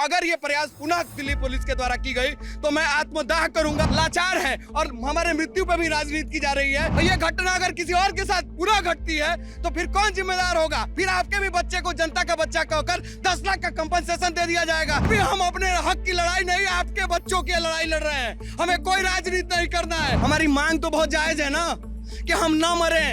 अगर ये प्रयास पुनः दिल्ली पुलिस के द्वारा की गई तो मैं आत्मदाह करूंगा। लाचार है और हमारे मृत्यु पर भी राजनीति की जा रही है। और ये घटना अगर किसी और के साथ पुनः घटती है तो फिर कौन जिम्मेदार होगा? फिर आपके भी बच्चे को जनता का बच्चा कहकर 10 लाख का कंपनसेशन दे दिया जाएगा। फिर हम अपने हक की लड़ाई नहीं, आपके बच्चों की लड़ाई लड़ रहे हैं। हमें कोई राजनीति नहीं करना है। हमारी मांग तो बहुत जायज है ना कि हम ना मरे,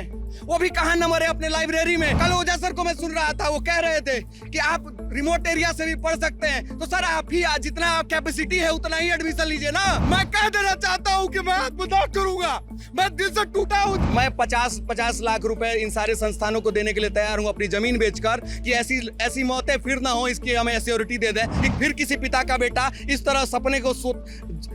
वो भी कहाँ न मरे, अपने लाइब्रेरी में। कल ओझा सर को मैं सुन रहा था, वो कह रहे थे कि आप रिमोट एरिया से भी पढ़ सकते हैं। तो सर आप ही जितना आप कैपेसिटी है उतना ही एडमिशन लीजिए ना। मैं कह देना चाहता हूँ कि मैं आत्मदाह करूंगा। मैं दिल से टूटा हूँ। मैं 50 लाख रुपए इन सारे संस्थानों को देने के लिए तैयार हूँ, अपनी जमीन बेचकर, कि ऐसी मौतें फिर ना हो, इसकी हमें एश्योरिटी दे दें कि फिर किसी पिता का बेटा इस तरह सपने को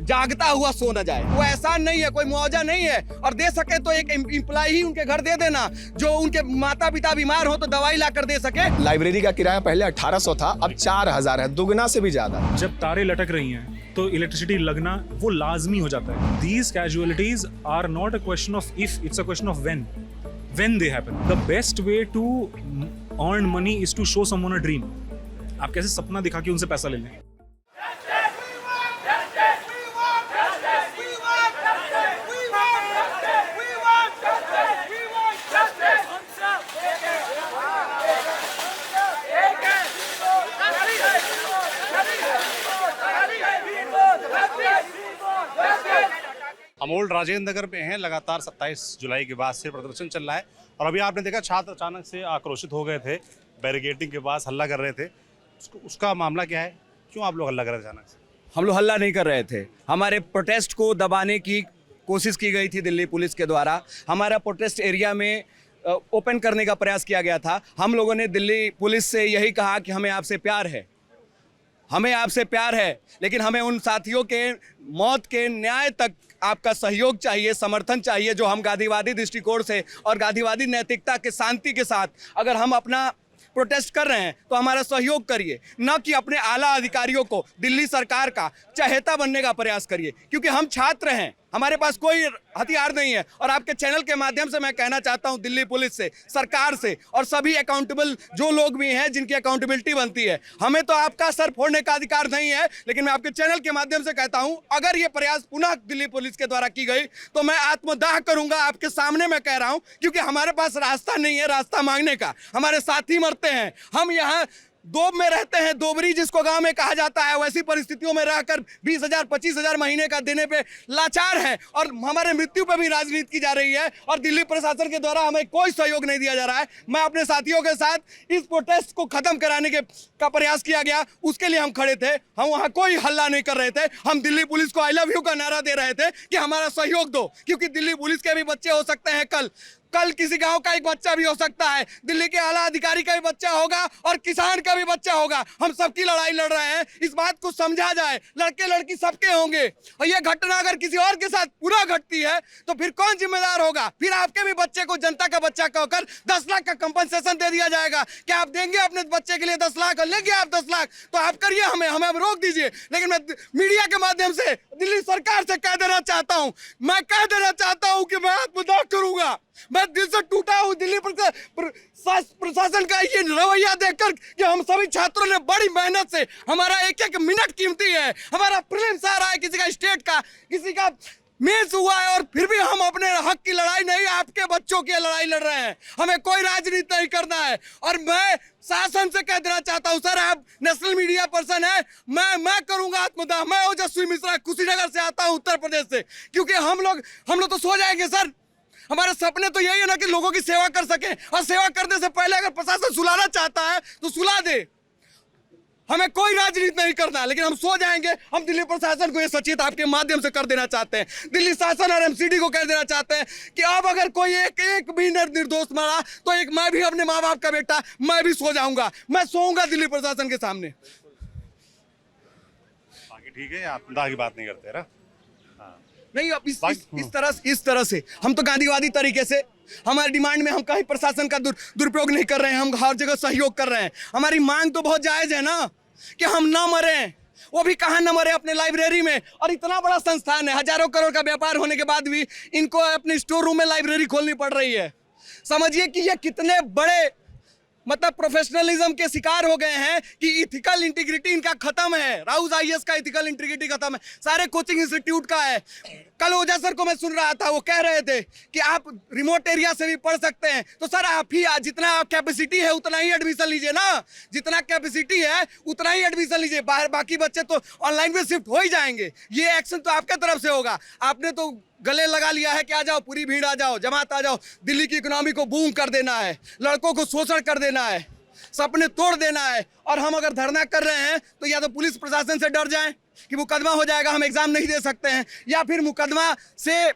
जागता हुआ सो न जाए। वो एहसान नहीं है, कोई मुआवजा नहीं है। और दे सके तो एक एम्प्लॉय ही उनके घर दे देना, जो उनके माता पिता बीमार हो तो दवाई ला कर दे सके। लाइब्रेरी का किराया पहले 1800 था, अब 4000 है, दुगना से भी ज्यादा। जब तारे लटक रही हैं तो इलेक्ट्रिसिटी लगना वो लाजमी हो जाता है। These casualties are not a question of if, it's a question of when they happen. The best way to earn money is to show someone a dream. आप कैसे सपना दिखा के उनसे पैसा ले लें। अमोल राजेंद्र नगर में हैं। लगातार 27 जुलाई के बाद से प्रदर्शन चल रहा है और अभी आपने देखा छात्र अचानक से आक्रोशित हो गए थे, बैरिकेडिंग के पास हल्ला कर रहे थे। उसका मामला क्या है, क्यों आप लोग हल्ला कर रहे थे अचानक से? हम लोग हल्ला नहीं कर रहे थे, हमारे प्रोटेस्ट को दबाने की कोशिश की गई थी दिल्ली पुलिस के द्वारा। हमारा प्रोटेस्ट एरिया में ओपन करने का प्रयास किया गया था। हम लोगों ने दिल्ली पुलिस से यही कहा कि हमें आपसे प्यार है, हमें आपसे प्यार है, लेकिन हमें उन साथियों के मौत के न्याय तक आपका सहयोग चाहिए, समर्थन चाहिए, जो हम गांधीवादी दृष्टिकोण से और गांधीवादी नैतिकता के शांति के साथ अगर हम अपना प्रोटेस्ट कर रहे हैं तो हमारा सहयोग करिए, न कि अपने आला अधिकारियों को दिल्ली सरकार का चहेता बनने का प्रयास करिए। क्योंकि हम छात्र हैं, हमारे पास कोई हथियार नहीं है। और आपके चैनल के माध्यम से मैं कहना चाहता हूं दिल्ली पुलिस से, सरकार से और सभी अकाउंटेबल जो लोग भी हैं जिनकी अकाउंटेबिलिटी बनती है, हमें तो आपका सर फोड़ने का अधिकार नहीं है, लेकिन मैं आपके चैनल के माध्यम से कहता हूं अगर ये प्रयास पुनः दिल्ली पुलिस के द्वारा की गई तो मैं आत्मदाह करूंगा। आपके सामने मैं कह रहा हूं, क्योंकि हमारे पास रास्ता नहीं है रास्ता मांगने का। हमारे साथी मरते हैं, हम यहाँ दोब में रहते हैं, दोबरी जिसको गांव में कहा जाता है, वैसी परिस्थितियों में रहकर 20,000 25,000 महीने का देने पे लाचार है और हमारे मृत्यु पे भी राजनीति की जा रही है और दिल्ली प्रशासन के द्वारा हमें कोई सहयोग नहीं दिया जा रहा है। मैं अपने साथियों के साथ इस प्रोटेस्ट को खत्म कराने का प्रयास किया गया, उसके लिए हम खड़े थे। हम वहाँ कोई हल्ला नहीं कर रहे थे, हम दिल्ली पुलिस को आई लव यू का नारा दे रहे थे कि हमारा सहयोग दो, क्योंकि दिल्ली पुलिस के भी बच्चे हो सकते हैं, कल किसी गांव का एक बच्चा भी हो सकता है, दिल्ली के आला अधिकारी का भी बच्चा होगा और किसान का भी बच्चा होगा। हम सबकी लड़ाई लड़ रहे हैं, इस बात को समझा जाए। लड़के लड़की सबके होंगे और ये घटना अगर किसी और के साथ पूरा घटती है तो फिर कौन जिम्मेदार होगा? फिर आपके भी बच्चे को जनता का बच्चा कहकर 10 लाख का कंपनसेशन दे दिया जाएगा। क्या आप देंगे अपने बच्चे के लिए 10 लाख? लेंगे आप 10 लाख तो आप करिए, हमें रोक दीजिए। लेकिन मैं मीडिया के माध्यम से दिल्ली सरकार से कह देना चाहता हूँ, मैं कह देना चाहता हूँ कि मैं आत्मदाह करूंगा। मैं दिल से टूटा हूँ दिल्ली प्रशासन का ये रवैया देखकर कि हम सभी छात्रों ने बड़ी मेहनत से, हमारा एक एक मिनट कीमती है, हमारा प्रीलिम्स आ रहा है, किसी का स्टेट का, किसी का मेंस हुआ है, और फिर भी हम अपने हक की लड़ाई नहीं, आपके बच्चों की लड़ाई लड़ रहे हैं। हमें कोई राजनीति नहीं करना है। और मैं शासन से कह देना चाहता हूँ, सर आप नेशनल मीडिया पर्सन है, मैं करूंगा आत्मदाह। मैं ओजस्वी मिश्रा कुशीनगर से आता हूँ, उत्तर प्रदेश से, क्योंकि हम लोग तो सो जाएंगे सर। हमारे सपने तो यही है ना कि लोगों की सेवा कर सके, और सेवा करने से पहले अगर प्रशासन सुलाना चाहता है तो सुला दे। हमें कोई राजनीति नहीं करना, लेकिन हम सो जाएंगे। हम दिल्ली प्रशासन को ये सचेत आपके माध्यम से कर देना चाहते हैं, दिल्ली शासन और एमसीडी को कह देना चाहते हैं कि अब अगर कोई एक भी निर्दोष मरा तो एक मैं भी अपने माँ बाप का बेटा, मैं भी सो जाऊंगा, मैं सोऊंगा दिल्ली प्रशासन के सामने। बाकी ठीक है, आप की बात नहीं करते ना? नहीं, अब इस तरह से हम तो गांधीवादी तरीके से हमारी डिमांड में हम कहीं प्रशासन का दुरुपयोग नहीं कर रहे हैं, हम हर जगह सहयोग कर रहे हैं। हमारी मांग तो बहुत जायज है ना कि हम ना मरे, वो भी कहाँ न मरे, अपने लाइब्रेरी में। और इतना बड़ा संस्थान है, हजारों करोड़ का व्यापार होने के बाद भी इनको अपने स्टोर रूम में लाइब्रेरी खोलनी पड़ रही है। समझिए कि ये कितने बड़े मतलब प्रोफेशनलिज्म के शिकार हो गए हैं कि इथिकल इंटीग्रिटी इनका खत्म है। राउज आईएएस का इथिकल इंटीग्रिटी खत्म है, सारे कोचिंग इंस्टीट्यूट का है। कल ओझा सर को मैं सुन रहा था, वो कह रहे थे कि आप रिमोट एरिया से भी पढ़ सकते हैं। तो सर आप ही जितना कैपेसिटी है उतना ही एडमिशन लीजिए ना, जितना कैपेसिटी है उतना ही एडमिशन लीजिए। बाहर बाकी बच्चे तो ऑनलाइन में शिफ्ट हो ही जाएंगे। ये एक्शन तो आपके तरफ से होगा। आपने तो गले लगा लिया है कि आ जाओ, पूरी भीड़ आ जाओ, जमात आ जाओ, दिल्ली की इकोनॉमी को बूम कर देना है, लड़कों को शोषण कर देना है, सपने तोड़ देना है। और हम अगर धरना कर रहे हैं तो या तो पुलिस प्रशासन से डर जाएं कि मुकदमा हो जाएगा, हम एग्जाम नहीं दे सकते हैं, या फिर मुकदमा से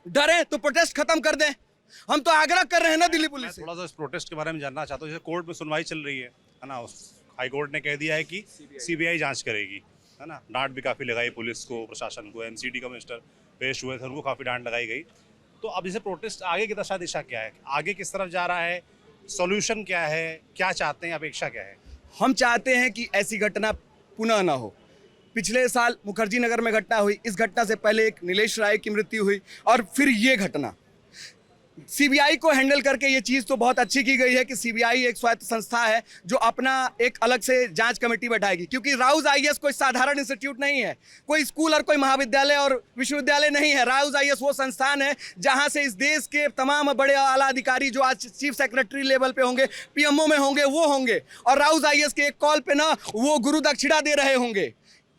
डरे तो प्रोटेस्ट खत्म कर दें। हम तो आग्रह कर रहे हैं ना दिल्ली पुलिस से। थोड़ा सा इस प्रोटेस्ट के बारे में जानना चाहता हूँ। जैसे कोर्ट में सुनवाई चल रही है ना, हाई कोर्ट ने कह दिया है कि सीबीआई जांच करेगी, है ना। डांट भी काफ़ी लगाई पुलिस को, प्रशासन को। एमसीडी कमिश्नर पेश हुए थे, उनको काफ़ी डांट लगाई गई। तो अब जैसे प्रोटेस्ट आगे की दशा दिशा क्या है, आगे किस तरफ जा रहा है, सॉल्यूशन क्या है, क्या चाहते हैं, अपेक्षा क्या है? हम चाहते हैं कि ऐसी घटना पुनः ना हो। पिछले साल मुखर्जी नगर में घटना हुई, इस घटना से पहले एक नीलेश राय की मृत्यु हुई, और फिर ये घटना। सीबीआई को हैंडल करके ये चीज़ तो बहुत अच्छी की गई है कि सीबीआई एक स्वायत्त संस्था है जो अपना एक अलग से जांच कमेटी बैठाएगी, क्योंकि राउज आईएएस कोई साधारण इंस्टीट्यूट नहीं है, कोई स्कूल और कोई महाविद्यालय और विश्वविद्यालय नहीं है। राउज आईएएस वो संस्थान है जहां से इस देश के तमाम बड़े आला अधिकारी जो आज चीफ सेक्रेटरी लेवल पे होंगे, पीएमओ में होंगे, वो होंगे। और राउज आईएएस के एक कॉल पे ना वो गुरु दक्षिणा दे रहे होंगे,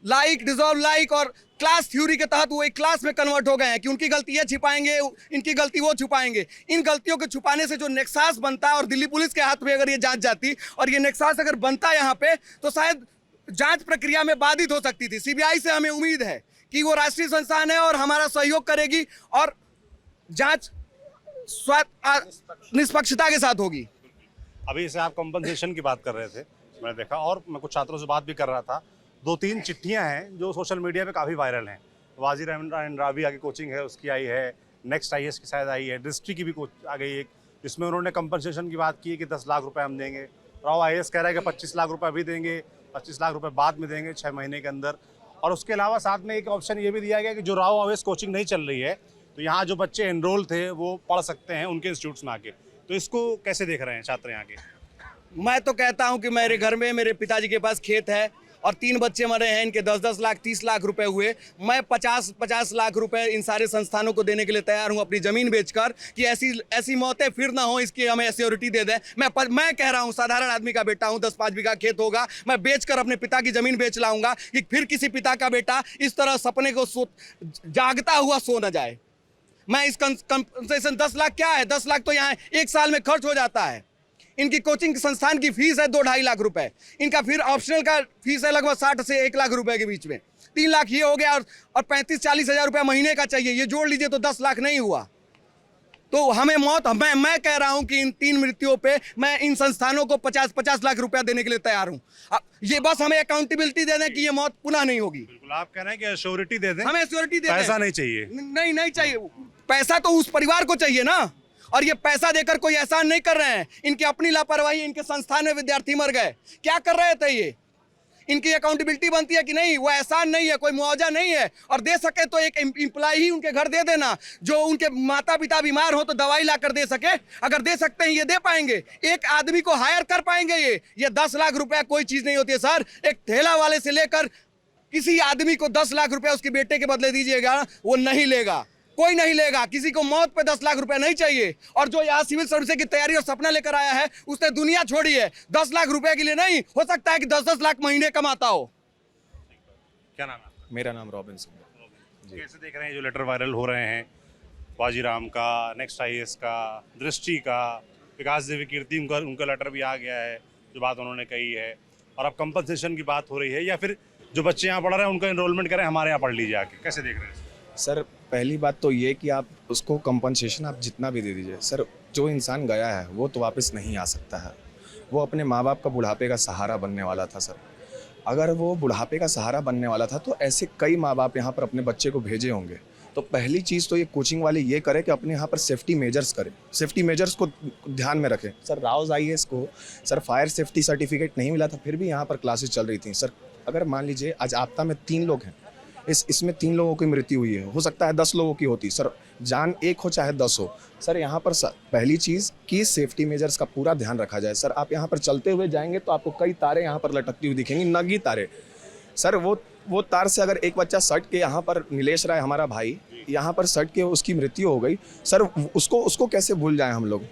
लाइक डिजॉल्व लाइक, और क्लास थ्योरी के तहत वो एक क्लास में कन्वर्ट हो गए हैं कि उनकी गलती ये छिपाएंगे, इनकी गलती वो छुपाएंगे। इन गलतियों को छुपाने से जो नेक्सास बनता है, और दिल्ली पुलिस के हाथ में अगर ये जांच जाती और ये नेक्सास अगर बनता यहाँ पे, तो शायद जांच प्रक्रिया में बाधित हो सकती थी। सीबीआई से हमें उम्मीद है कि वो राष्ट्रीय संस्थान है और हमारा सहयोग करेगी और जांच निष्पक्षता के साथ होगी। अभी जैसे आप कंपनसेशन की बात कर रहे थे, मैंने देखा, और मैं कुछ छात्रों से बात भी कर रहा था। 2-3 चिट्ठियां हैं जो सोशल मीडिया पे काफ़ी वायरल हैं। वाजिर अहमद रावी आगे कोचिंग है, उसकी आई है, नेक्स्ट आईएएस की शायद आई है, दृष्टि की भी आ गई एक, जिसमें उन्होंने कंपनसेशन की बात की है कि 10 लाख रुपए हम देंगे। राव आईएएस कह रहा है कि 25 लाख रुपए अभी देंगे, 25 लाख रुपए बाद में देंगे 6 महीने के अंदर। और उसके अलावा साथ में एक ऑप्शन ये भी दिया गया कि जो राव आईएएस कोचिंग नहीं चल रही है, तो यहाँ जो बच्चे एनरोल थे वो पढ़ सकते हैं उनके इंस्टीट्यूट्स में आके। तो इसको कैसे देख रहे हैं छात्र यहाँ के? मैं तो कहता हूँ कि मेरे घर में मेरे पिताजी के पास खेत है और 3 बच्चे मरे हैं, इनके 10-10 लाख 30 लाख रुपए हुए। मैं 50-50 लाख रुपए इन सारे संस्थानों को देने के लिए तैयार हूं अपनी ज़मीन बेचकर, कि ऐसी मौतें फिर ना हो, इसकी हमें एश्योरिटी दे दें। मैं कह रहा हूं, साधारण आदमी का बेटा हूं, 10-5 बीघा खेत होगा, मैं बेचकर अपने पिता की ज़मीन बेच लाऊंगा कि फिर किसी पिता का बेटा इस तरह सपने को जागता हुआ सो न जाए। मैं इस कंपनसेशन 10 लाख क्या है, 10 लाख तो यहाँ 1 साल में खर्च हो जाता है। इनकी कोचिंग संस्थान की फीस है 2-2.5 लाख रुपए, इनका फिर ऑप्शनल का फीस है लगभग 60 से 1 लाख रुपए के बीच में। 3 लाख ये हो गया, और 35-40 हज़ार रुपया महीने का चाहिए, ये जोड़ लीजिए तो 10 लाख नहीं हुआ। तो हमें मौत, मैं कह रहा हूं कि इन 3 मृत्युओं पे मैं इन संस्थानों को 50-50 लाख रुपया देने के लिए तैयार हूं। ये बस हमें अकाउंटेबिलिटी दे दें कि ये मौत पुनः नहीं होगी। बिल्कुल, आप कह रहे हैं कि एश्योरिटी दे दें, हमें एश्योरिटी दे दें, पैसा नहीं चाहिए। नहीं चाहिए, पैसा तो उस परिवार को चाहिए ना। और ये पैसा देकर कोई एहसान नहीं कर रहे हैं, इनकी अपनी लापरवाही, इनके संस्थान में विद्यार्थी मर गए, क्या कर रहे थे ये? इनकी अकाउंटेबिलिटी बनती है कि नहीं? वो एहसान नहीं है, कोई मुआवजा नहीं है। और दे सके तो एक एम्प्लॉय ही उनके घर दे देना, जो उनके माता पिता बीमार हो तो दवाई ला कर दे सके। अगर दे सकते हैं, ये दे पाएंगे, एक आदमी को हायर कर पाएंगे। ये 10 लाख रुपया कोई चीज़ नहीं होती है सर। एक ठेला वाले से लेकर किसी आदमी को 10 लाख रुपया उसके बेटे के बदले दीजिएगा, वो नहीं लेगा, कोई नहीं लेगा। किसी को मौत पे 10 लाख रुपए नहीं चाहिए। और जो यहाँ सिविल सर्विस की तैयारी और सपना लेकर आया है, उसने दुनिया छोड़ी है। 10 लाख रुपए के लिए नहीं, हो सकता है कि 10-10 लाख महीने कमाता हो। क्या नाम है आपका? मेरा नाम रॉबिन सिंह है। कैसे देख रहे हैं जो लेटर वायरल हो रहे हैं, वाजीराम का, नेक्स्ट आईएएस का, दृष्टि का, विकास देवी कीर्ति, उनका लेटर भी आ गया है, जो बात उन्होंने कही है, और अब कंपनसेशन की बात हो रही है, या फिर जो बच्चे यहाँ पढ़ रहे हैं उनका एनरोलमेंट करें, हमारे यहाँ पढ़ लीजिए आके। कैसे देख रहे हैं सर? पहली बात तो ये कि आप उसको कंपनसेशन आप जितना भी दे दीजिए सर, जो इंसान गया है वो तो वापस नहीं आ सकता है। वो अपने माँ बाप का बुढ़ापे का सहारा बनने वाला था सर। अगर वो बुढ़ापे का सहारा बनने वाला था तो ऐसे कई माँ बाप यहाँ पर अपने बच्चे को भेजे होंगे। तो पहली चीज़ तो ये कोचिंग वाले ये करें कि अपने यहाँ पर सेफ्टी मेजर्स करें, सेफ्टी मेजर्स को ध्यान में रखें। सर राउज आईएएस को सर फायर सेफ्टी सर्टिफिकेट नहीं मिला था, फिर भी यहाँ पर क्लासेस चल रही थी सर। अगर मान लीजिए आज आपदा में 3 लोग हैं, इसमें 3 लोगों की मृत्यु हुई है, हो सकता है 10 लोगों की होती सर, जान एक हो चाहे 10 हो सर। यहाँ पर पहली चीज़ कि सेफ्टी मेजर्स का पूरा ध्यान रखा जाए सर। आप यहाँ पर चलते हुए जाएंगे तो आपको कई तारें यहाँ पर लटकती हुई दिखेंगी, नगी तारें सर। वो तार से अगर एक बच्चा सट के यहाँ पर, नीलेश राय हमारा भाई यहाँ पर सट के उसकी मृत्यु हो गई सर, उसको कैसे भूल जाएं हम लोग।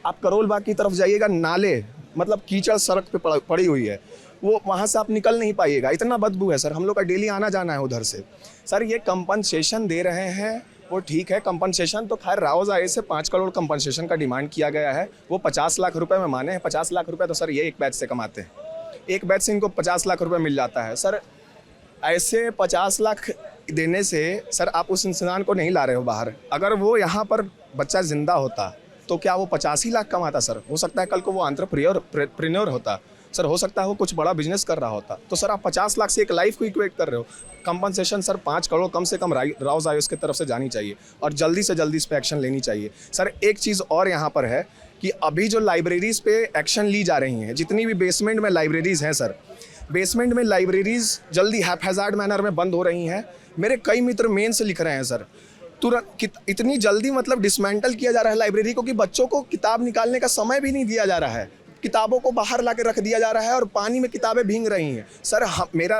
आप करोल बाग की तरफ जाइएगा, नाले मतलब कीचड़ सड़क पे पड़ी हुई है, वो वहाँ से आप निकल नहीं पाइएगा, इतना बदबू है सर। हम लोग का डेली आना जाना है उधर से सर। ये कंपनसेशन दे रहे हैं वो ठीक है, कंपनसेशन तो खैर राव जाए से 5 करोड़ कंपनसेशन का डिमांड किया गया है। वो 50 लाख रुपए में माने हैं, 50 लाख रुपए तो सर ये एक बैच से कमाते हैं, एक बैच से इनको 50 लाख रुपए मिल जाता है सर। ऐसे 50 लाख देने से सर आप उस इंसान को नहीं ला रहे हो बाहर। अगर वो यहाँ पर बच्चा जिंदा होता तो क्या वो 85 लाख कमाता सर? हो सकता है कल को वो एंटरप्रेन्योर होता सर, हो सकता है वो कुछ बड़ा बिजनेस कर रहा होता। तो सर आप 50 लाख से एक लाइफ को इक्वेट कर रहे हो। कंपनसेशन सर 5 करोड़ कम से कम राउज आयोस की तरफ से जानी चाहिए और जल्दी से जल्दी इस पर एक्शन लेनी चाहिए सर। एक चीज़ और यहाँ पर है कि अभी जो लाइब्रेरीज़ पे एक्शन ली जा रही हैं, जितनी भी बेसमेंट में लाइब्रेरीज़ हैं सर, बेसमेंट में लाइब्रेरीज़ जल्दी हैपहैज़ार्ड मैनर में बंद हो रही हैं। मेरे कई मित्र मेन से लिख रहे हैं सर, तुरंत इतनी जल्दी मतलब डिसमेंटल किया जा रहा है लाइब्रेरी को कि बच्चों को किताब निकालने का समय भी नहीं दिया जा रहा है। किताबों को बाहर ला के रख दिया जा रहा है और पानी में किताबें भीग रही हैं सर।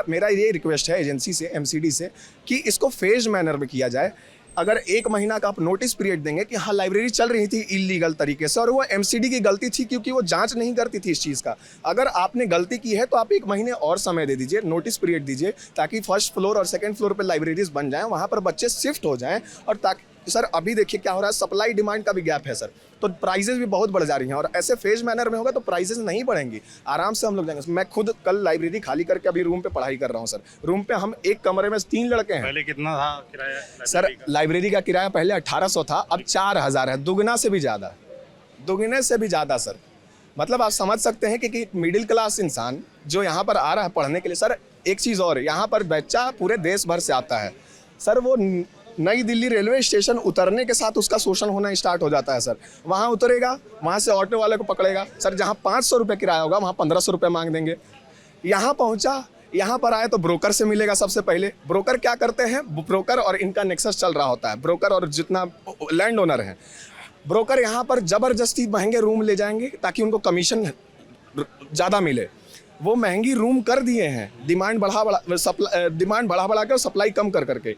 मेरा ये रिक्वेस्ट है एजेंसी से, एमसीडी से, कि इसको फेज मैनर में किया जाए। अगर 1 महीना का आप नोटिस पीरियड देंगे कि हाँ लाइब्रेरी चल रही थी इलीगल तरीके से और वो एमसीडी की गलती थी क्योंकि वो जांच नहीं करती थी इस चीज़ का। अगर आपने गलती की है तो आप 1 महीने और समय दे दीजिए, नोटिस पीरियड दीजिए, ताकि फर्स्ट फ्लोर और सेकंड फ्लोर पे लाइब्रेरीज बन जाएं, वहाँ पर बच्चे शिफ्ट हो जाएं। और ताकि सर अभी देखिए क्या हो रहा है, सप्लाई डिमांड का भी गैप है सर, तो प्राइजेस भी बहुत बढ़ जा रही हैं। और ऐसे फेज मैनर में होगा तो प्राइजेस नहीं बढ़ेंगी, आराम से हम लोग जाएंगे। मैं खुद कल लाइब्रेरी खाली करके अभी रूम पे पढ़ाई कर रहा हूँ सर। रूम पे हम एक कमरे में 3 लड़के हैं। पहले कितना था किराया सर लाइब्रेरी का किराया पहले 1800 था, अब 4000 है, दुगना से भी ज़्यादा, दुगने से भी ज़्यादा सर। मतलब आप समझ सकते हैं कि मिडिल क्लास इंसान जो यहाँ पर आ रहा है पढ़ने के लिए सर। एक चीज़ और, यहाँ पर बच्चा पूरे देश भर से आता है सर। वो नई दिल्ली रेलवे स्टेशन उतरने के साथ उसका शोषण होना स्टार्ट हो जाता है सर। वहाँ उतरेगा, वहाँ से ऑटो वाले को पकड़ेगा सर, जहाँ 500 रुपये किराया होगा वहाँ 1500 रुपये मांग देंगे। यहाँ पहुँचा, यहाँ पर आए तो ब्रोकर से मिलेगा सबसे पहले। ब्रोकर क्या करते हैं, ब्रोकर और इनका नेक्सस चल रहा होता है, ब्रोकर और जितना लैंड ओनर है, ब्रोकर यहाँ पर ज़बरदस्ती महंगे रूम ले जाएंगे ताकि उनको कमीशन ज़्यादा मिले। वो महंगी रूम कर दिए हैं, डिमांड बढ़ा बढ़ा के, सप्लाई कम कर करके।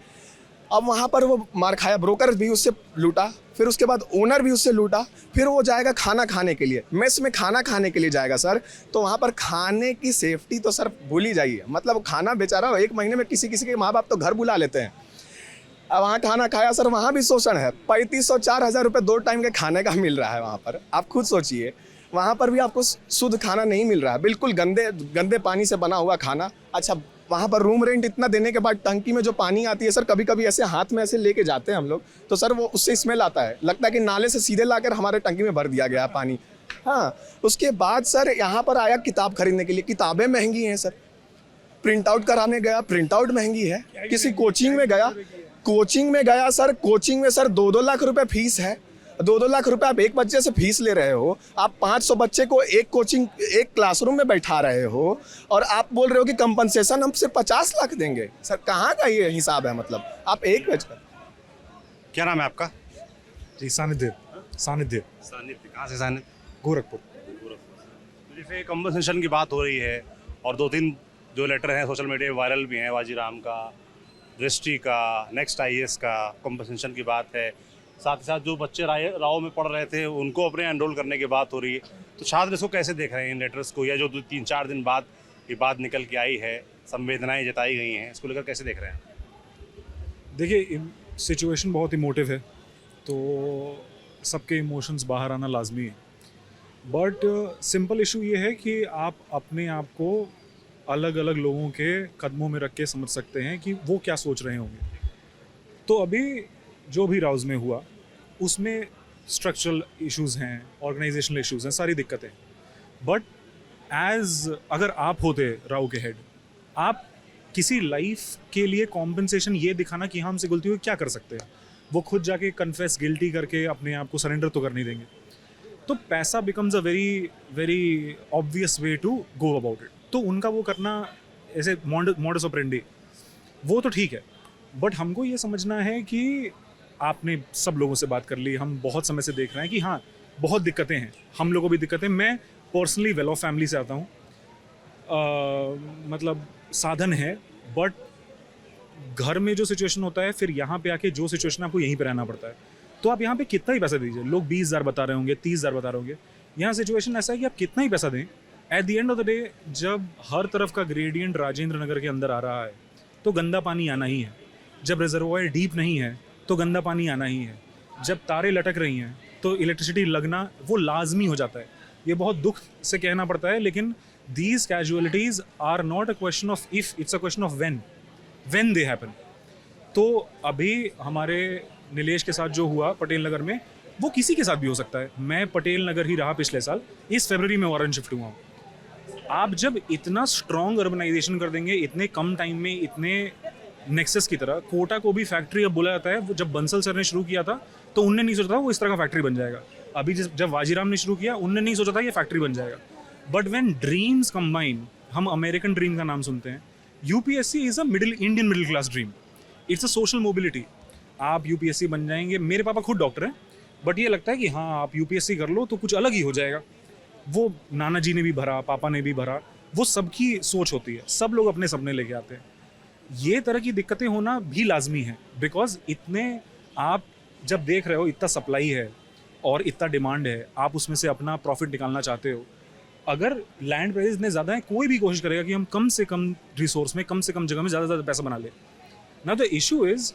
अब वहाँ पर वो मार खाया, ब्रोकर भी उससे लूटा, फिर उसके बाद ओनर भी उससे लूटा, फिर वो जाएगा खाना खाने के लिए, मेस में खाना खाने के लिए जाएगा सर। तो वहाँ पर खाने की सेफ्टी तो सर भूल ही जाइए। मतलब खाना बेचारा 1 महीने में किसी के माँ बाप तो घर बुला लेते हैं, अब वहाँ खाना खाया सर, वहाँ भी शोषण है। 3500-4000 रुपये 2 टाइम के खाने का मिल रहा है वहाँ पर। आप खुद सोचिए, वहाँ पर भी आपको शुद्ध खाना नहीं मिल रहा है, बिल्कुल गंदे पानी से बना हुआ खाना। अच्छा, वहाँ पर रूम रेंट इतना देने के बाद टंकी में जो पानी आती है सर, कभी कभी ऐसे हाथ में ऐसे लेके जाते हैं हम लोग तो सर वो उससे स्मेल आता है, लगता है कि नाले से सीधे लाकर हमारे टंकी में भर दिया गया है पानी। हाँ, उसके बाद सर यहाँ पर आया किताब खरीदने के लिए, किताबें महंगी हैं सर। प्रिंट आउट कराने गया, प्रिंट आउट महंगी है। किसी कोचिंग में गया सर, कोचिंग में सर 2-2 लाख रुपए फीस है। 2-2 लाख रुपए आप एक बच्चे से फीस ले रहे हो, आप 500 बच्चे को एक क्लासरूम में बैठा रहे हो और आप बोल रहे हो कि कंपनसेशन हम सिर्फ 50 लाख देंगे। सर कहाँ का ये हिसाब है? मतलब आप एक बच्चा। क्या नाम है आपका? जी सानिध्य। सानिध्य कहाँ से? सानिध्य, गोरखपुर। जैसे कंपनसेशन की बात हो रही है और 2-3 जो लेटर हैं सोशल मीडिया में वायरल भी हैं, वाजीराम का, दृष्टि का, नेक्स्ट IAS का कंपनसेशन की बात है। साथ ही साथ जो बच्चे राव में पढ़ रहे थे उनको अपने एनरोल करने की बात हो रही है। तो छात्र इसको कैसे देख रहे हैं इन लेटर्स को, या जो 3-4 दिन बाद ये बात निकल के आई है, संवेदनाएं जताई गई हैं, इसको लेकर कैसे देख रहे हैं? देखिए, सिचुएशन बहुत इमोटिव है तो सबके इमोशंस बाहर आना लाजमी है। बट सिंपल इशू ये है कि आप अपने आप को अलग अलग लोगों के कदमों में रख के समझ सकते हैं कि वो क्या सोच रहे होंगे। तो अभी जो भी राउज में हुआ उसमें स्ट्रक्चरल इश्यूज़ हैं, ऑर्गेनाइजेशनल इश्यूज़ हैं, सारी दिक्कतें। बट अगर आप होते राव के हेड, आप किसी लाइफ के लिए कॉम्पनसेशन ये दिखाना कि हाँ हमसे गलती हुई क्या कर सकते हैं, वो खुद जाके कन्फेस गिल्टी करके अपने आप को सरेंडर तो कर नहीं देंगे। तो पैसा becomes a very very obvious way to go about it. तो उनका वो करना ऐसे मॉडस ऑपरेंडी वो तो ठीक है, बट हमको ये समझना है कि आपने सब लोगों से बात कर ली, हम बहुत समय से देख रहे हैं कि हाँ बहुत दिक्कतें हैं, हम लोगों को भी दिक्कतें। मैं पर्सनली वेल ऑफ फैमिली से आता हूँ, मतलब साधन है, बट घर में जो सिचुएशन होता है, फिर यहाँ पे आके जो सिचुएशन आपको यहीं पे रहना पड़ता है। तो आप यहाँ पे कितना ही पैसा दीजिए, लोग 20,000 बता रहे होंगे, 30,000 बता रहे होंगे, यहाँ सिचुएशन ऐसा है कि आप कितना ही पैसा दें, at the end of the day जब हर तरफ का ग्रेडियंट राजेंद्र नगर के अंदर आ रहा है तो गंदा पानी आना ही है। जब रिजर्वायर डीप नहीं है तो गंदा पानी आना ही है। जब तारें लटक रही हैं तो इलेक्ट्रिसिटी लगना वो लाजमी हो जाता है। ये बहुत दुख से कहना पड़ता है, लेकिन these casualties are not a question of if, it's a question of when they happen. तो अभी हमारे नीलेश के साथ जो हुआ पटेल नगर में, वो किसी के साथ भी हो सकता है। मैं पटेल नगर ही रहा पिछले साल, इस फरवरी में वारन शिफ्ट हुआ हूँ। आप जब इतना स्ट्रॉन्ग अर्बनाइजेशन कर देंगे इतने कम टाइम में, इतने नेक्सस की तरह, कोटा को भी फैक्ट्री अब बोला जाता है। वो जब बंसल सर ने शुरू किया था तो उनने नहीं सोचा था वो इस तरह का फैक्ट्री बन जाएगा। अभी जब वाजीराम ने शुरू किया उनने नहीं सोचा था ये फैक्ट्री बन जाएगा। बट व्हेन ड्रीम्स कंबाइन, हम अमेरिकन ड्रीम का नाम सुनते हैं, UPSC is a Indian middle class dream, it's a social mobility. आप यूपीएससी बन जाएंगे, मेरे पापा खुद डॉक्टर हैं, बट ये लगता है कि हाँ आप यूपीएससी कर लो तो कुछ अलग ही हो जाएगा। वो नाना जी ने भी भरा, पापा ने भी भरा, वो सबकी सोच होती है, सब लोग अपने सपने लेके आते हैं। ये तरह की दिक्कतें होना भी लाजमी है, बिकॉज इतने आप जब देख रहे हो इतना सप्लाई है और इतना डिमांड है, आप उसमें से अपना प्रॉफिट निकालना चाहते हो। अगर लैंड प्राइस इतने ज़्यादा है, कोई भी कोशिश करेगा कि हम कम से कम रिसोर्स में, कम से कम जगह में ज़्यादा से ज़्यादा पैसा बना ले। ना द इशू इज़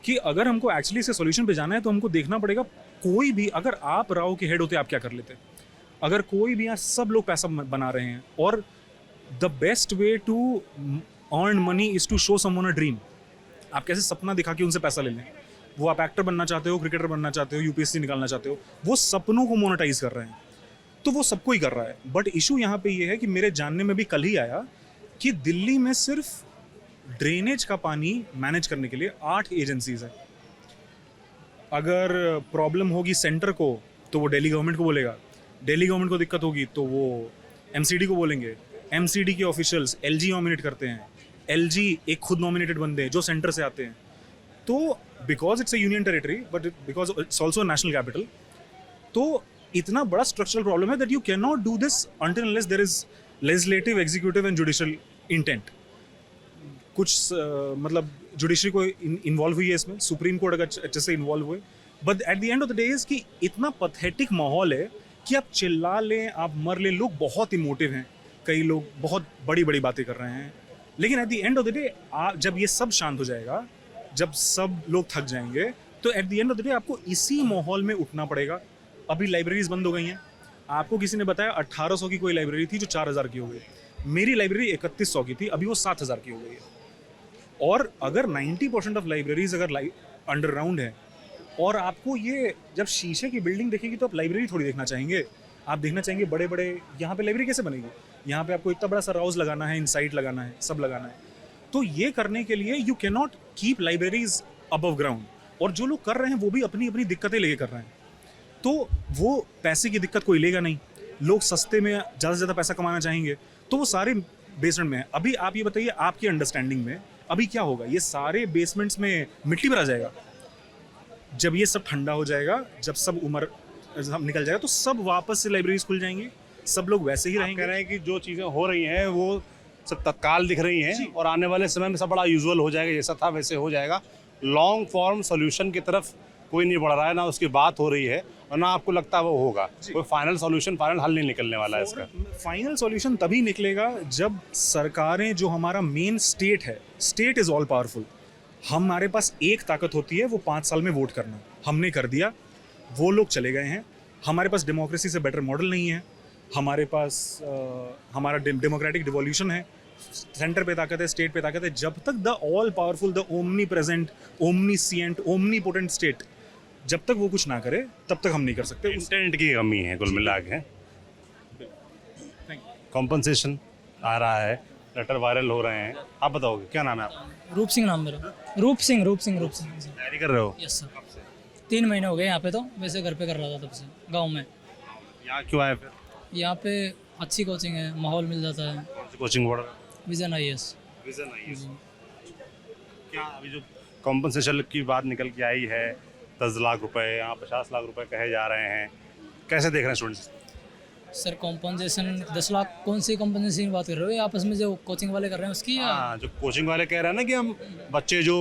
कि अगर हमको एक्चुअली इसके सोल्यूशन पे जाना है तो हमको देखना पड़ेगा, कोई भी, अगर आप राव के हेड होते आप क्या कर लेते। अगर कोई भी, यहाँ सब लोग पैसा बना रहे हैं, और the best way to earn money is to show someone a dream. आप कैसे सपना दिखा के उनसे पैसा ले लें। वो आप एक्टर बनना चाहते हो, क्रिकेटर बनना चाहते हो, यूपीएससी निकालना चाहते हो, वो सपनों को मोनेटाइज कर रहे हैं, तो वो सबको ही कर रहा है। बट इशू यहाँ पे ये है कि मेरे जानने में भी कल ही आया कि दिल्ली में सिर्फ ड्रेनेज का पानी मैनेज करने के लिए 8 एजेंसीज हैं। अगर प्रॉब्लम होगी सेंटर को तो वो दिल्ली गवर्नमेंट को बोलेगा, दिल्ली गवर्नमेंट को दिक्कत होगी तो वो एमसीडी को बोलेंगे, एमसीडी के ऑफिशियल्स एलजी नॉमिनेट करते हैं, एलजी एक खुद नॉमिनेटेड बंदे हैं जो सेंटर से आते हैं। तो because it's a union territory, but because it's also national capital, तो इतना बड़ा स्ट्रक्चरल प्रॉब्लम है that you can not do this until unless there is legislative, executive and judicial intent. कुछ मतलब जुडिशरी को इन्वॉल्व हुई है इसमें, सुप्रीम कोर्ट अगर अच्छे से इन्वॉल्व हुए, but at the end of the day is कि इतना पथेटिक माहौल है कि आप चिल्ला लें, आप मर लें। लोग बहुत इमोटिव हैं, कई लोग बहुत बड़ी बड़ी बातें कर रहे हैं, लेकिन at the end of the day जब ये सब शांत हो जाएगा, जब सब लोग थक जाएंगे, तो at the end of the day आपको इसी माहौल में उठना पड़ेगा। अभी लाइब्रेरीज बंद हो गई हैं, आपको किसी ने बताया 1800 की कोई लाइब्रेरी थी जो 4000 की हो गई। मेरी लाइब्रेरी 3100 की थी, अभी वो 7000 की हो गई है। और अगर 90% ऑफ लाइब्रेरीज अगर अंडरग्राउंड है, और आपको ये जब शीशे की बिल्डिंग देखेगी तो आप लाइब्रेरी थोड़ी देखना चाहेंगे, आप देखना चाहेंगे बड़े बड़े, यहाँ पे लाइब्रेरी कैसे बनेगी, यहाँ पे आपको इतना बड़ा सा राउज लगाना है, इनसाइट लगाना है, सब लगाना है। तो ये करने के लिए you can not keep libraries above ground, और जो लोग कर रहे हैं वो भी अपनी अपनी दिक्कतें लेके कर रहे हैं। तो वो पैसे की दिक्कत कोई लेगा नहीं, लोग सस्ते में ज़्यादा से ज़्यादा पैसा कमाना चाहेंगे, तो वो सारे बेसमेंट में है। अभी आप ये बताइए, आपकी अंडरस्टैंडिंग में अभी क्या होगा, ये सारे बेसमेंट्स में मिट्टी भरा जाएगा। जब ये सब ठंडा हो जाएगा, जब सब उम्र सब निकल जाएगा, तो सब वापस से लाइब्रेरीज खुल जाएंगी, सब लोग वैसे ही रहेंगे। कह रहे हैं कि जो चीज़ें हो रही हैं वो सब तत्काल दिख रही हैं, और आने वाले समय में सब बड़ा यूजुअल हो जाएगा, जैसा था वैसे हो जाएगा। लॉन्ग फॉर्म सोल्यूशन की तरफ कोई नहीं बढ़ रहा है, ना उसकी बात हो रही है, और ना आपको लगता वो होगा। कोई फाइनल सॉल्यूशन, फाइनल हल नहीं निकलने वाला है इसका। फाइनल सॉल्यूशन तभी निकलेगा जब सरकारें, जो हमारा मेन स्टेट है, स्टेट इज़ ऑल पावरफुल। हमारे पास एक ताकत होती है, वो 5 साल में वोट करना। हमने कर दिया, वो लोग चले गए हैं। हमारे पास डेमोक्रेसी से बेटर मॉडल नहीं है, हमारे पास हमारा डेमोक्रेटिक डिवोल्यूशन है, सेंटर पे ताकत है, स्टेट पे ताकत है। जब तक the all powerful, the omnipresent, omniscient, omnipotent state, जब तक वो कुछ ना करे तब तक हम नहीं कर सकते। इंटेंट की कमी है कुल मिला के। कॉम्पनसेशन आ रहा है, लेटर वायरल हो रहे हैं, आप बताओगे क्या नाम है आपका? रूप सिंह नाम मेरा। रूप सिंह तैयारी कर रहे हो? Yes sir. 3 महीने हो गए यहाँ पे, तो वैसे घर पे कर रहा था तब से, गांव में। यहाँ क्यों आए फिर? यहाँ पे अच्छी कोचिंग है, माहौल मिल जाता है। कौन सी कोचिंग पढ़ रहे हो? Vision IAS। Vision IAS। क्या अभी जो कॉम्पनसेशन की बात निकल के आई है 10 लाख रुपए, यहाँ 50 लाख रुपए कहे जा रहे हैं, कैसे देख रहे हैं स्टूडेंट्स? सर कॉम्पनसेशन 10 लाख कौन सी कॉम्पनसेशन की बात कर रहे हो, ये आपस में जो कोचिंग वाले कर रहे हैं उसकी या हाँ, जो कोचिंग वाले कह रहे हैं ना कि हम बच्चे जो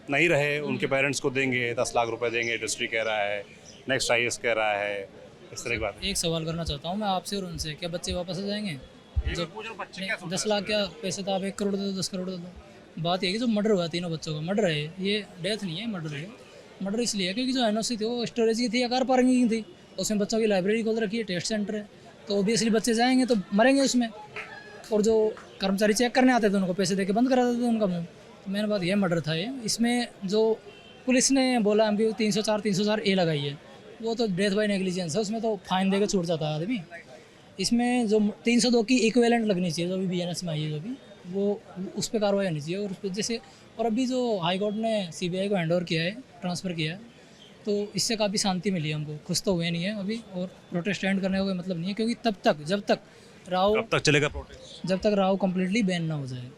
नहीं रहे उनके पेरेंट्स को देंगे 10 लाख रुपए देंगे, डिस्ट्रिक्ट कह रहा है, नेक्स्ट IAS कह रहा है, इस तरह की बात है। एक सवाल करना चाहता हूँ मैं आपसे और उनसे, क्या बच्चे वापस आ जाएंगे? जब 10 लाख क्या पैसे तो आप 1 करोड़ दे दो, 10 करोड़ दे दो। बात ये है कि जो मर्डर हुआ तीनों बच्चों का, मर्डर है ये, डेथ नहीं है, मर्डर है। मर्डर इसलिए है क्योंकि जो NOC थी वो स्टोरेज की थी या कार पार्किंग की थी, उसमें बच्चों की लाइब्रेरी खोल रखी है, टेस्ट सेंटर है, तो ऑब्वियसली बच्चे जाएंगे तो मरेंगे उसमें। और जो कर्मचारी चेक करने आते थे उनको पैसे दे के बंद करा देते थे उनका मुँह। तो मेन बात ये मर्डर था ये। इसमें जो पुलिस ने बोला हम भी 304 A लगाई है, वो तो डेथ बाई नेग्लिजेंस है, उसमें तो फाइन दे के छूट जाता है आदमी। इसमें जो 302 की इक्विवेलेंट लगनी चाहिए, जो भी BNS में आई है, जो भी वो उस पर कार्रवाई होनी चाहिए। और उस पर जैसे, और अभी जो हाई कोर्ट ने CBI को हैंडओवर किया है, ट्रांसफ़र किया है, तो इससे काफ़ी शांति मिली है हमको। खुश तो हुए नहीं है अभी, और प्रोटेस्ट एंड करने का कोई मतलब नहीं है, क्योंकि जब तक राव कब तक चलेगा प्रोटेस्ट? जब तक राव कम्प्लीटली बैन ना हो जाए।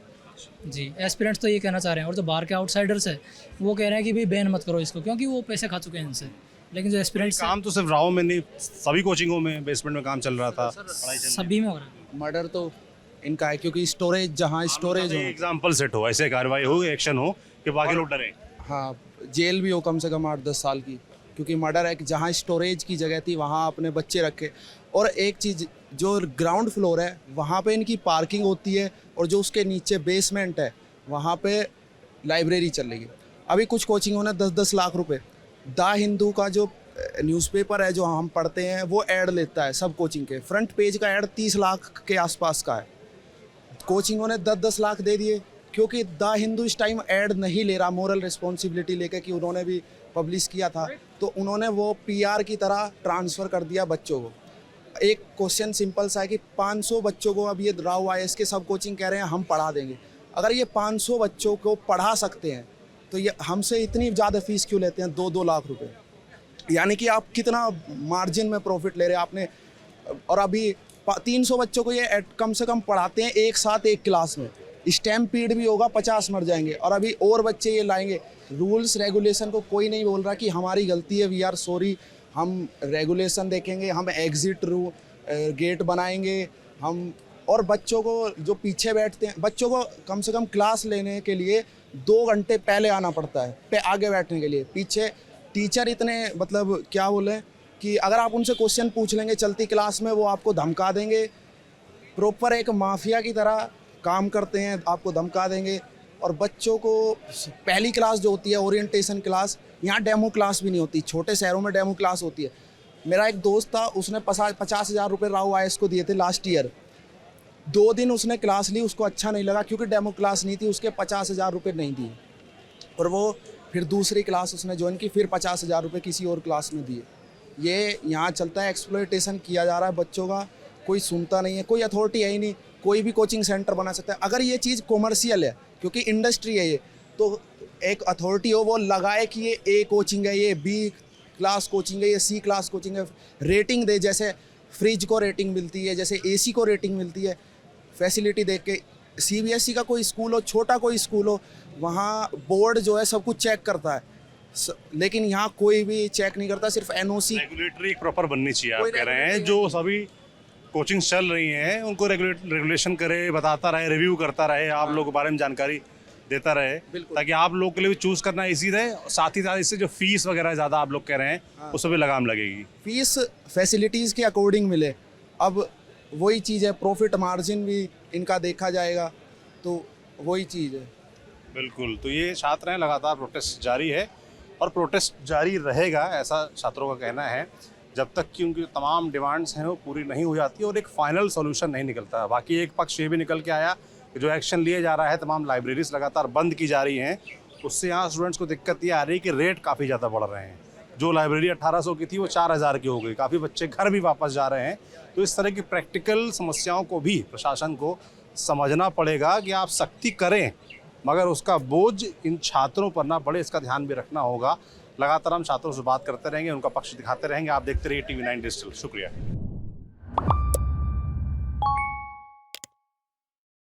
जी, एस्पिरेंट्स तो ये कहना चाह रहे हैं, और जो बाहर के आउटसाइडर्स है वो कह रहे हैं कि भाई बैन मत करो इसको, क्योंकि वो पैसे खा चुके हैं इनसे। लेकिन जो एस्पिरेंट्स काम तो सिर्फ राव में नहीं, सभी कोचिंगों में बेसमेंट में काम चल रहा था, सभी में हो रहा है। मर्डर तो इनका है, क्योंकि स्टोरेज जहाँ स्टोरेज हो, एग्जाम्पल सेट हो, ऐसे कार्रवाई हो, एक्शन हो कि बाकी लोग डरे। हाँ, जेल भी हो कम से कम 8-10 साल की, क्योंकि मर्डर है कि जहाँ स्टोरेज की जगह थी वहाँ अपने बच्चे रखे। और एक चीज़, जो ग्राउंड फ्लोर है वहाँ पे इनकी पार्किंग होती है, और जो उसके नीचे बेसमेंट है वहाँ पे लाइब्रेरी चल रही है। अभी कुछ कोचिंगों ने 10-10 लाख रुपए, द हिंदू का जो न्यूज़पेपर है जो हम पढ़ते हैं वो ऐड लेता है, सब कोचिंग के फ्रंट पेज का ऐड 30 लाख के आसपास का है। कोचिंगों ने 10-10 लाख दे दिए, क्योंकि द हिंदू इस टाइम ऐड नहीं ले रहा, मोरल रिस्पॉन्सिबिलिटी लेके कि उन्होंने भी पब्लिश किया था, तो उन्होंने वो PR की तरह ट्रांसफ़र कर दिया बच्चों को। एक क्वेश्चन सिंपल सा है कि 500 बच्चों को अब ये राव IAS के सब कोचिंग कह रहे हैं हम पढ़ा देंगे। अगर ये 500 बच्चों को पढ़ा सकते हैं तो ये हमसे इतनी ज़्यादा फीस क्यों लेते हैं, 2-2 लाख रुपए? यानी कि आप कितना मार्जिन में प्रॉफिट ले रहे हैं आपने। और अभी 300 बच्चों को ये कम से कम पढ़ाते हैं एक साथ एक क्लास में, स्टैम्पीड भी होगा, 50 मर जाएंगे, और अभी और बच्चे ये लाएंगे। रूल्स रेगुलेशन को कोई नहीं बोल रहा कि हमारी गलती है, वी आर सॉरी, हम रेगुलेशन देखेंगे, हम एग्जिट गेट बनाएंगे हम। और बच्चों को जो पीछे बैठते हैं, बच्चों को कम से कम क्लास लेने के लिए 2 घंटे पहले आना पड़ता है आगे बैठने के लिए। पीछे टीचर इतने मतलब क्या बोले कि अगर आप उनसे क्वेश्चन पूछ लेंगे चलती क्लास में, वो आपको धमका देंगे, प्रॉपर एक माफिया की तरह काम करते हैं, आपको धमका देंगे। और बच्चों को पहली क्लास जो होती है ओरिएंटेशन क्लास, यहाँ डेमो क्लास भी नहीं होती, छोटे शहरों में डेमो क्लास होती है। मेरा एक दोस्त था, उसने 50,000 रुपये राव IAS को दिए थे लास्ट ईयर। 2 दिन उसने क्लास ली, उसको अच्छा नहीं लगा क्योंकि डेमो क्लास नहीं थी, उसके 50,000 रुपये नहीं दिए, और वो फिर दूसरी क्लास उसने ज्वाइन की, फिर 50,000 रुपये किसी और क्लास में दिए। ये यहाँ चलता है, एक्सप्लॉयटेशन किया जा रहा है बच्चों का, कोई सुनता नहीं है, कोई अथॉरिटी है ही नहीं, कोई भी कोचिंग सेंटर बना सकता है। अगर ये चीज़ कॉमर्शियल है, क्योंकि इंडस्ट्री है ये, तो एक अथॉरिटी हो वो लगाए कि ये A कोचिंग है, ये B क्लास कोचिंग है, ये C क्लास कोचिंग है, रेटिंग दे, जैसे फ्रिज को रेटिंग मिलती है, जैसे AC को रेटिंग मिलती है, फैसिलिटी देख के। CBSE का कोई स्कूल हो, छोटा कोई स्कूल हो, वहाँ बोर्ड जो है सब कुछ चेक करता है, लेकिन यहाँ कोई भी चेक नहीं करता, सिर्फ NOC। रेगुलेटरी प्रॉपर बननी चाहिए, आप कोई कह रहे हैं। regulatory जो सभी कोचिंग्स चल रही हैं उनको रेगुलेशन करे, बताता रहे, रिव्यू करता रहे, आप लोगों के बारे में जानकारी देता रहे, ताकि आप लोग के लिए भी चूज करना इजी रहे। साथ ही साथ इससे जो फीस वगैरह ज़्यादा आप लोग कह रहे हैं उस पर भी लगाम लगेगी। फीस फैसिलिटीज़ के अकॉर्डिंग मिले। अब वही चीज़ है, प्रॉफिट मार्जिन भी इनका देखा जाएगा, तो वही चीज़ है। बिल्कुल, तो ये छात्र हैं, लगातार प्रोटेस्ट जारी है और प्रोटेस्ट जारी रहेगा, ऐसा छात्रों का कहना है, जब तक कि उनकी तमाम डिमांड्स हैं वो पूरी नहीं हो जाती और एक फाइनल सॉल्यूशन नहीं निकलता। बाकी एक पक्ष ये भी निकल के आया कि जो एक्शन लिए जा रहा है, तमाम लाइब्रेरीज लगातार बंद की जा रही हैं, उससे यहाँ स्टूडेंट्स को दिक्कत ये आ रही है कि रेट काफ़ी ज़्यादा बढ़ रहे हैं। जो लाइब्रेरी 1800 की थी वो 4000 की हो गई, काफ़ी बच्चे घर भी वापस जा रहे हैं। तो इस तरह की प्रैक्टिकल समस्याओं को भी प्रशासन को समझना पड़ेगा कि आप सख्ती करें, मगर उसका बोझ इन छात्रों पर ना पड़े, इसका ध्यान भी रखना होगा। लगातार हम छात्रों से बात करते रहेंगे, उनका पक्ष दिखाते रहेंगे। आप देखते रहिए TV9 डिजिटल। शुक्रिया।